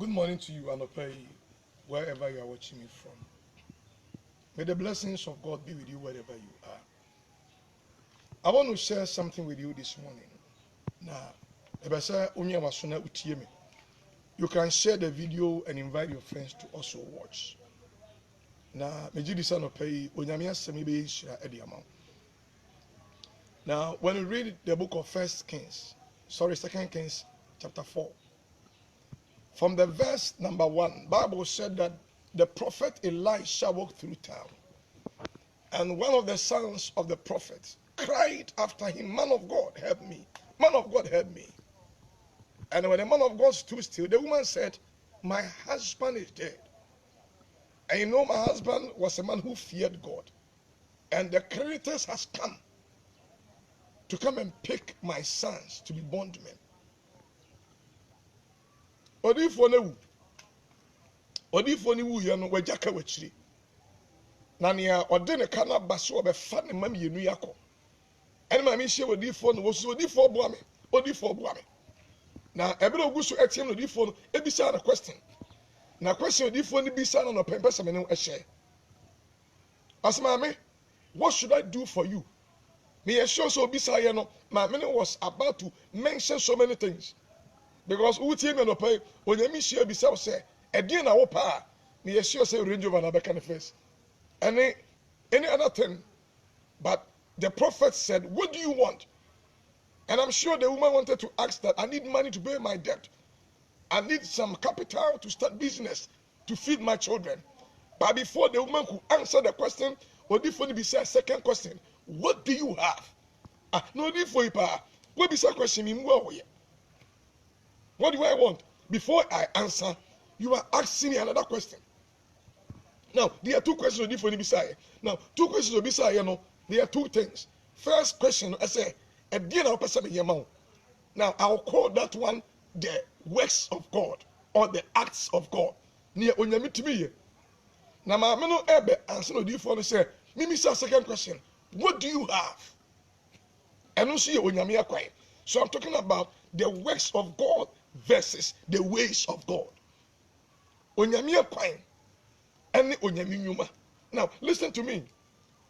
Good morning to you, Anopai, wherever you are watching me from. May the blessings of God be with you wherever you are. I want to share something with you this morning. Now, you can share the video and invite your friends to also watch. Now, now, when you read the book of Second Kings, chapter 4, from the verse number 1, Bible said that the prophet Elisha walked through town, and one of the sons of the prophet cried after him, "Man of God, help me! Man of God, help me!" And when the man of God stood still, the woman said, "My husband is dead." And you know, my husband was a man who feared God, and the creditors has come to come and pick my sons to be bondmen. Odifo ne wu ya no wajaka wachiri. Na nea ode ne ka na baso obefa ne mam yenu yakọ. Ene ma me hye odifo no woso odifo boa me. Na ebere oguso etiem no odifo no ebisa na question. Na question odifo no bisa no pempese me no ehye. Asema me, what should I do for you? Me sure so obisa ye no, my man was about to mention so many things. Because utie me no pay, onyami hye bisa say, "Edin na wo pa." Me sure say Range Rover na beka ne first. Any other thing, but the prophet said, "What do you want?" And I'm sure the woman wanted to ask that, "I need money to pay my debt. I need some capital to start business, to feed my children." But before the woman could answer the question, Odifo be said second question, "What do you have?" No Odifo ipa. What be second question? What do I want? Before I answer, you are asking me another question. Now, there are two questions Odifo be say. Now, two questions be say, there are two things. First question, I say, now I'll call that one the works of God or the acts of God. Near onyami. Now, my meno ebe answer Odifo no say, Mimi say second question, what do you have? And no see onyami akwai. So I'm talking about the works of God versus the ways of God. Onyami akwai and onyami nyuma. Now, listen to me.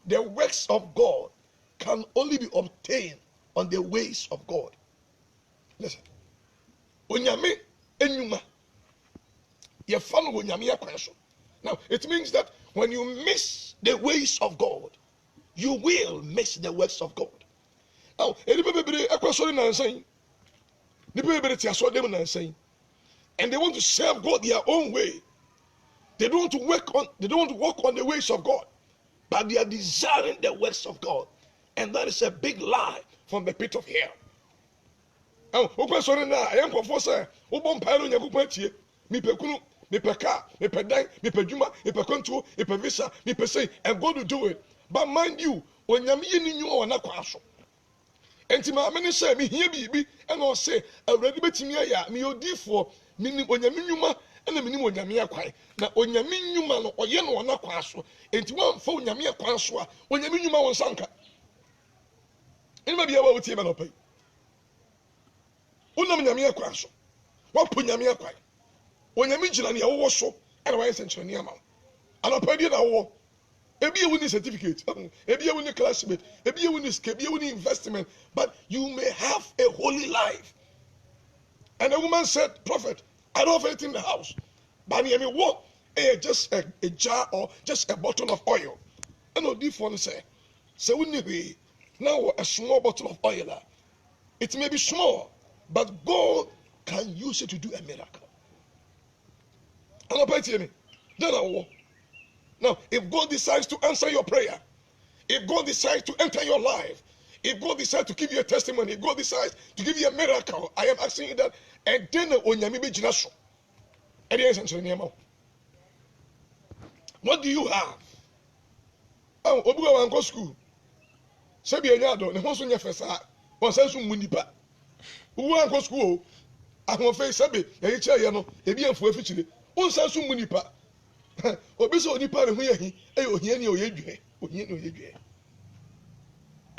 The works of God can only be obtained on the ways of God. Listen. Onyame enyuma. Ye follow onyame akwanso. Now, it means that when you miss the ways of God, you will miss the works of God. Now, anybody akwaso na nsan. Anybody ti aso dem na nsan. And they want to serve God their own way. They don't want to walk on the ways of God. But they are desiring the works of God. And that is a big lie from the pit of hell. Now, okwaso na ayem kwofo say, "Obom pa no nyakupa tie, mi pekunu, mi peka, mi pedan, mi pedwuma, mi pekonto, mi pevisa, mi pese, and God will do it." But mind you, onyame yeni nyu na kwaso. Enti ma me say me hia bibi, and o say, "Awurade betimi aya, me odifo, me ni onyame nyuma, na me ni onyame akwai." Na onyame nyuma no oye no na kwaso. Enti wan fa onyame akwanso a, onyame nyuma won sanka. Eni bia wa wotie me no pai. Unam nyame akwanso. Wapo nyame akwai. Onyame gina ne wo so, and why sense ne ama. Anopa die na wo. Ebi ewu ni certificate, ebi ewu ni classmate, ebi ewu ni skill, ebi ewu ni investment, but you may have a holy life. And the woman said, "Prophet, I don't have anything in the house, but I mean what? Just a jar or just a bottle of oil." And Odifo say, "So we need now a small bottle of oil. It may be small, but God can use it to do a miracle." And now, if God decides to answer your prayer, if God decides to enter your life, if God decides to give you a testimony, if God decides to give you a miracle, I am asking you that, and then onyame be gina so. What do you have? Oh, obuga wan go school. Sebi enya do, ne ho so nya fesa. Won san so munipa. Uwu an go school. Ahon fe sebi, ye che ye no, ebi anfo afichire. Won san so munipa. Obi so onipa ne ho ye hi, ohia ni oyedwe. Ohia ni oyedwe.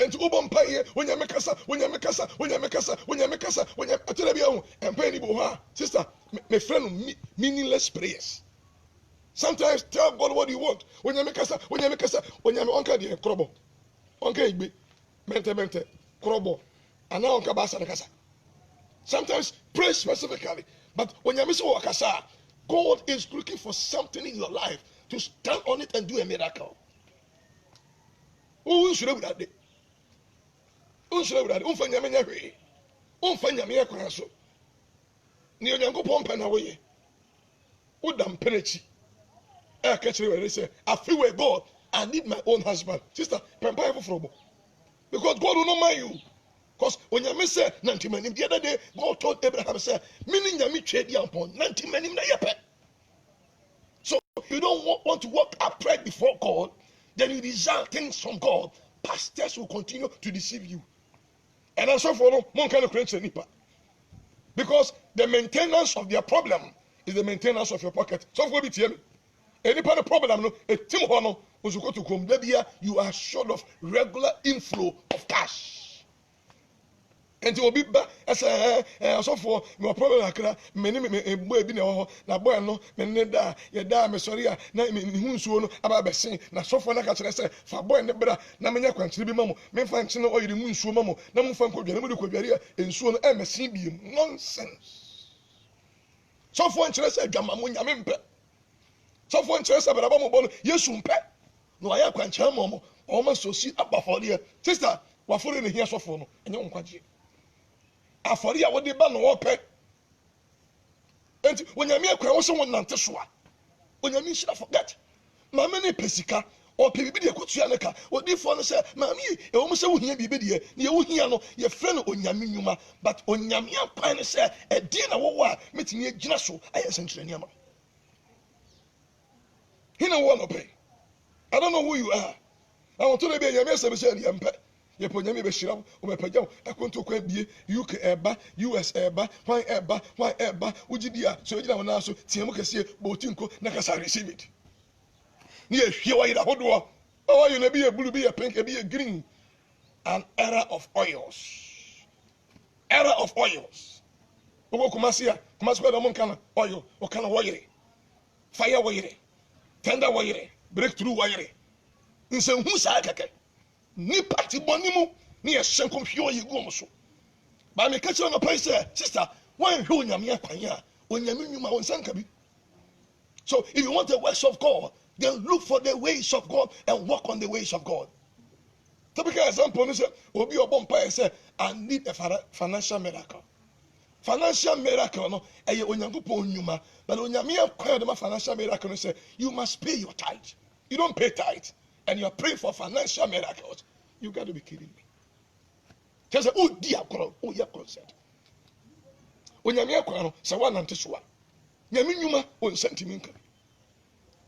enti ubon paye onyame kasa atele bia ho empa ni bo ha sister my friend meaningless prayers. Sometimes tell God what you want. Onyame kasa onyame onka de krobo onka igbe mente krobo ana onka basa na kasa. Sometimes pray specifically, but onyame so wakasa, God is looking for something in your life to stand on it and do a miracle. Who should have that day? Who should have that? Unfanya menya hwe. Unfanya me yakwan so. Ni onyankopon pa na wo ye. Udam penechi. I catch you when they say, I feel with God, I need my own husband. Sister, prepare for trouble. Because God will not mind you. Because when you say 90 men, the other day, God told Abraham, say, meaning you meet trade upon 90 men in the yepe. So you don't want to walk upright before God, then you desire things from God. Pastors will continue to deceive you. And also for no one kind of Christian. Because the maintenance of their problem is the maintenance of your pocket. So for me, any part of problem, no, a team hono, to come you are short of regular inflow of cash. And to be back as a so for no problem, many boy be na boy no, meneda, yada, mesoria, na hunsuno, about besing, na so for Naka say, for boy and the brother, Namanya Quantity Mamo, men function or the moon swamo, no fun could be and soon MSC nonsense. So for interest, Gamamunya member. So for interest about Abamo, yes, no, I can't tell Momo, almost so see up for the sister, what for in the years of phone, and young quantity. I for the what they ban or pet. And when you make also one Nantesua, when you should forget, Mamma Pesica or Pibidia Kutsianaka, what they for say, Mammy, you almost so here be bedia, you hear no, your friend on Yaminuma, but on Yamia Pine say, a dinner war meeting a Jinaso, I sent to Yama. He no one pay. I don't know who you are. I want to be a message and yampa. Yaponyami Beshira, Umepajo, I want to quit be UK Eba, US Eba, why Eba, Ujidia, so you don't know, so Tiamoka, Botinko, Nakasa receive it. Yes, here I hold. Oh, you may be a blue, be a pink, be a green. An era of oils. Era of oils. Ogo Kumasia, Kumaswa Monkana, oil, or kind of wire. Fire wire. Tender wire, breakthrough wire. In some who's a keke. Ni party bonimu, ni a shankum pure you go so. But me catch on a place, sister, why you yamia panya, when Yamima on Sankabi. So if you want the works of God, then look for the ways of God and walk on the ways of God. Typical example is Obi Obompire say, I need a financial miracle. Financial miracle, no, and you nyuma, but when you acquire the financial miracle, say you must pay your tithe. You don't pay tithe, and you're praying for financial miracles. You got to be kidding me. Just say, oh dear God, oh yeah, consent. When you acquire, say one and this one. Nyuma on sentiment.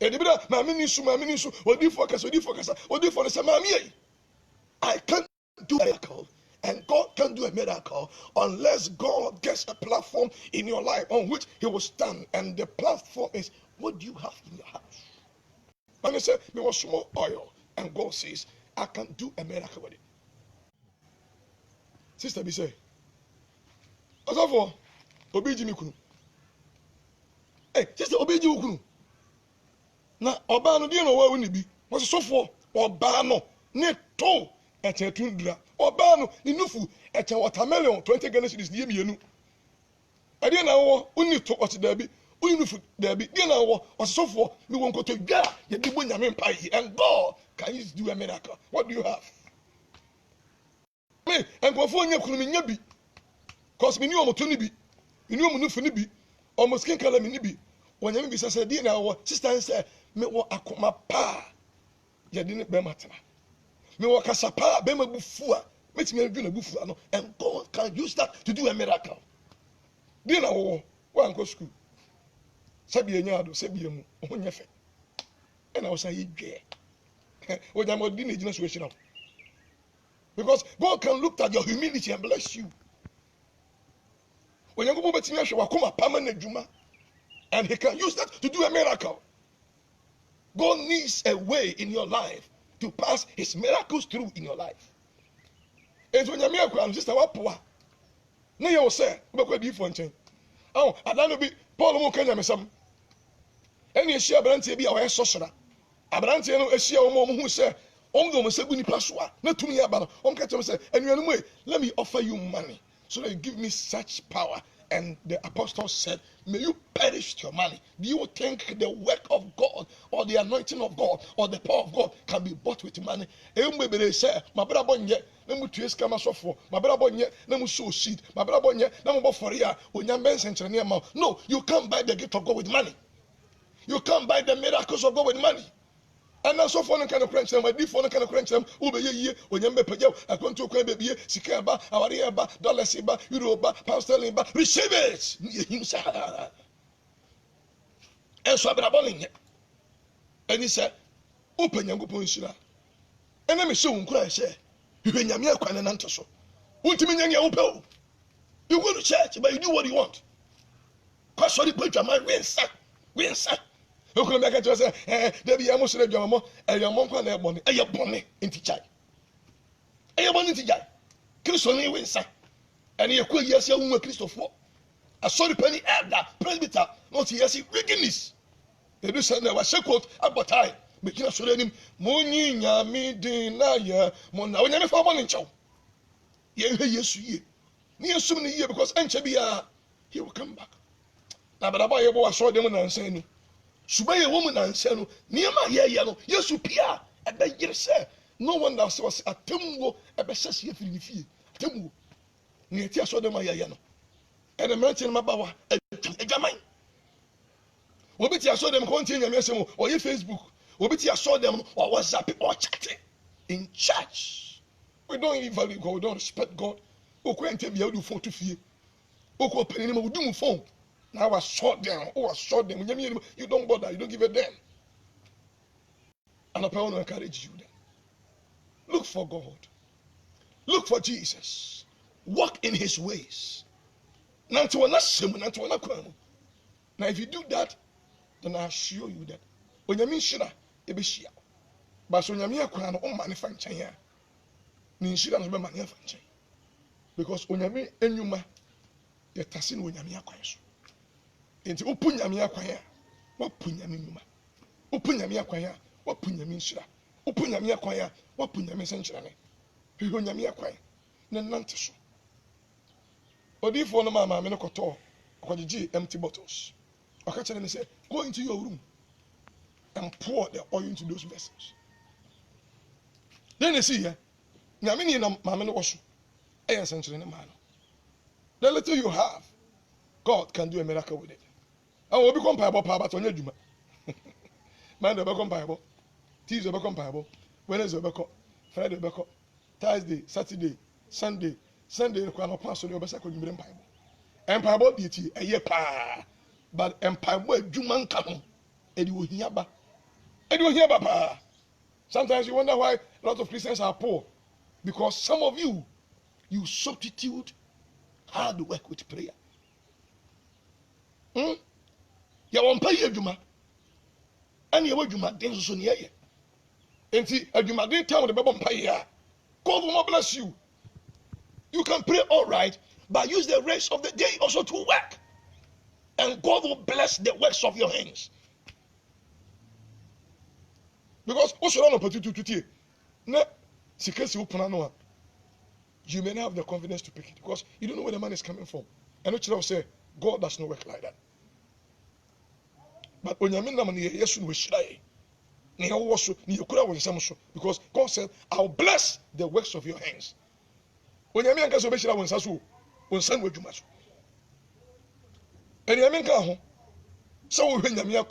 And the brother, my ministry, what do you focus, what do you focus, I can't do a miracle. And God can do a miracle unless God gets a platform in your life on which He will stand. And the platform is, what do you have in your house? And He said, there was small oil. And God says, I can do a miracle with it. Sister B say, Asafo, Obi Jimmy Kunu. Hey, sister Obi Jimmy Kunu. Na Oba no dey no wa woni bi. Was so for Oba no ne to etetundra. Oba no ni nufu ete watermelon 20 Ghana cedis die mienu. Ade na wo uni to ot dabi, uni nufu dabi. Die na wo osofo ni won koto dwa ye di bo nyame mpai and God can you do a miracle. What do you have? Me and go for nya kunu me nya bi. Cause me ni o moto ni bi. Me ni o nufu ni bi. O mo skin color me ni bi. Wonyame bi say die na wo sister say me wo akoma pa. Ye di ne be matena. Me wo kasapa be ma bufu a metimi adwuna bufu no and God can use that to do a miracle. Di na wo anko school. Sabi enya ado sabi emu ho nya fe. E na wo say dwe. Wo jam odi na gina so ehira. Because God can look at your humility and bless you. When you go betimi ahwe wakoma pa ma na dwuma and He can use that to do a miracle. God needs a way in your life to pass His miracles through in your life. Enti onyame akwa no sister wapoa. Na ye wo se obekwa di fo nchen. Oh, adano bi Paul mo kanya mesam. Eni ehia abrantie bi a wo sosora. Abrantie no ehia wo mo hu se do mo se bu nipa so a na tumi ya ba no. Ka tell me say enuanu mo let me offer you money so that you give me such power. And the apostle said, may you perish your money. Do you think the work of God or the anointing of God or the power of God can be bought with money? Say, my brother bonye, na mu tues kama sofo, my brother bonye, na mu sow seed, my brother bonye, na mu bo for ya, no, you can't buy the gift of God with money. You can't buy the miracles of God with money. And now so for no kind of crunch them, my deep for no kind of crunch them, ube ye, when you make a I come to a crab baby, Sikaba, Awariaba, Dollasiba, Europa, Pound Sterling, receive it. And so I'm aboning it. And he said, open your good shira. And let me show him, cry, say, you can yamia quan and antoso. Ultimate young open. You go to church, but you do what you want. Cause sorry, put your mind, win, sir. You come back and say, there be almost a drama, and your monk on their bonnet, and your bonnet in Tijai. And your bonnet in Tijai. Christian win, sir. And you quit yes, young woman Christopher. I saw the penny elder, presbyter, not yes, wickedness. They do send our shekot about time. Making us him, Moni, Yami, Dina, Mona, we never found one in Chow. Yes, ye. Near so many years because Anchabia, he will come back. Now, but I saw them and saying, Subay a woman and say, near my yellow, yes, you pia, and then you say, no one else was a tumbo, a bessie of the fee, tumbo. Near Tia saw them my yellow. And a merchant my bawa, a gamine. Wobiti I saw them continue messing or your Facebook. Wobiti I saw them or WhatsApp or chatting in church. We don't even value God, we don't respect God. O can't tell me how to phone to fear. O co penny will do phone. Now I shot them. Oh, I shot them. You don't bother. You don't give a damn. And I want to encourage you then. Look for God. Look for Jesus. Walk in his ways. Now, if you do that, then I assure you that when you mean shira, it be shia. But when you mean a crown, oh, manufacture here. Ninshira no be manufacture. Because when you mean enyuma, you're tasting when you mean a question. Enti open nyame akwan a wapu nyame nyuma open nyame akwan a wapu nyame nhyira open nyame akwan a wapu nyame senkyerane hwehwe nyame akwan na nante so odifo no mama me no koto okogigi empty bottles okache ne say go into your room and pour the oil into those vessels. Then you see here nyame ni na mama no woso e senkyerane ma no the little you have God can do a miracle with it. I will become piable, but on your Juma. Man, the become piable. Tuesday become piable. Wednesday become Friday become Thursday, Saturday, Sunday, the crown pass on your best. I could bring piable. And piable deity a year pa, but empire Juman come. And you will hear ba. And you will hear ba. Sometimes you wonder why a lot of Christians are poor, because some of you substitute hard work with prayer. Ya won pay adwuma ani ya wadwuma den so ne ye enti adwuma den time de bebo mpay ya God will bless you. You can pray all right, but use the rest of the day also to work, and God will bless the works of your hands. Because also no opportunity na sikasi upuna no, you may not have the confidence to pick it because you don't know where the money is coming from. And what you say, God does not work like that. But when you mean that yes, we should because God said, I'll bless the works of your hands. When you mean that when son will do much. And you mean so when you mean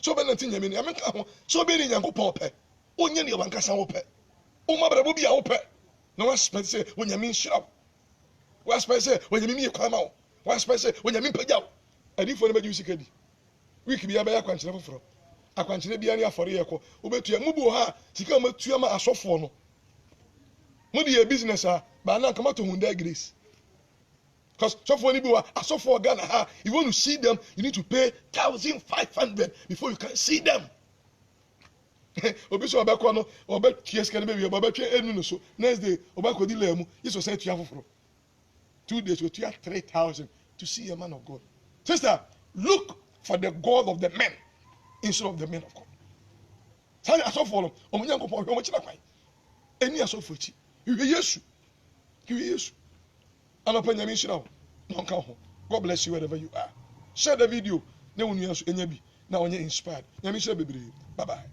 so Benantin Yamin Yamin so being in Yanko Pope, Onion Yankasa Ope, O Mabra will be open. No one space when you mean shop. What space when you mean come out. What space when you mean pay out. And if you use it. We can be a better country for a country be any for a co. Ubetu Mubu ha, Sikama Tuyama a soft for no. Mudi a business, but now come out to Hyundai Greece. Because so for Nibu, a soft for Ghana, you want to see them, you need to pay 1,500 before you can see them. obi so obekọ no obetua sika no be wie obetwa enu no so next day obekọ di lemu iso say tua foforo 2 days we tua 3,000 to see a man of God. Sister, look for the God of the men instead of the men of God. Say asofo no omunyankopon hwe omuchira kwan eni asofo chi hwe Yesu anopa nyame nhyira wo na onka ho. God bless you wherever you are. Share the video na wonu yaso enya bi na onye inspired. Nyame nhyira bebre. Bye bye.